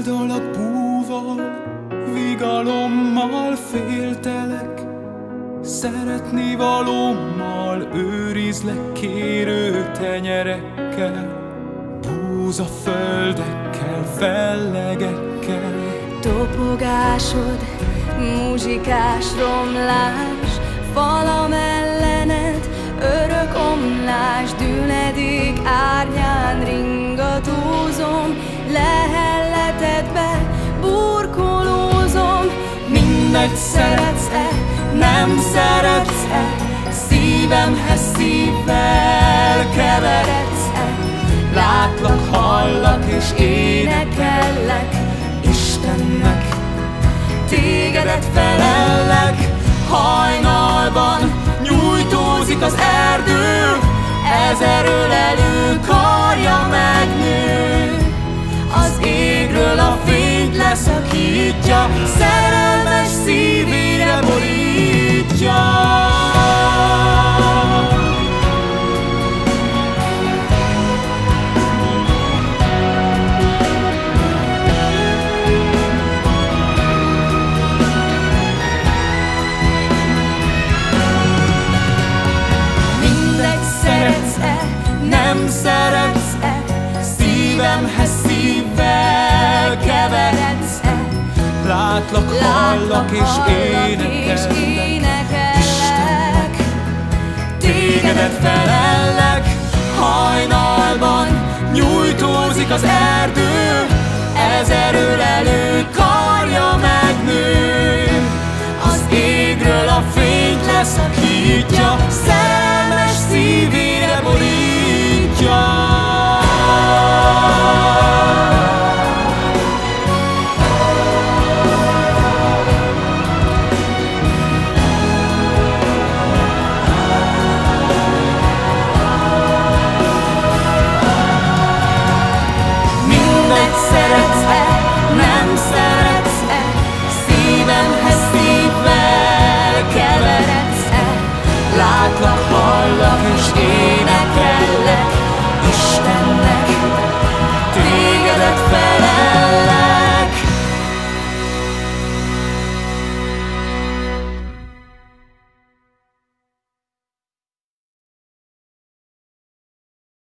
Áldalak búval, vigalommal féltelek, szeretni valómmal őrizlek kérő tenyerekkel, búza földekkel, fellegekkel. Topogásod, muzsikás romlás, falam ellened, örök omlás, düledék árnyán ringatózom, lehelletedbe burkolózom. Mindegy, szeretsz-e, nem szeretsz-e, szívemhez szívvel keveredsz-e? Látlak, hallak és énekellek Istennek, tégedet felellek. Hajnalban nyújtózik az erdő, ezer ölelő karja megnő. Az égről a fényt leszakítja, szerelmes szívére borítja. Nem szeretsz-e, szívemhez szívvel keveredsz-e? Látlak, hallak és énekellek Istennek, tégedet felellek. Hajnalban nyújtózik az erdő, ezer ölelő karja megnő. Az égről a fényt leszakítja, szerelmes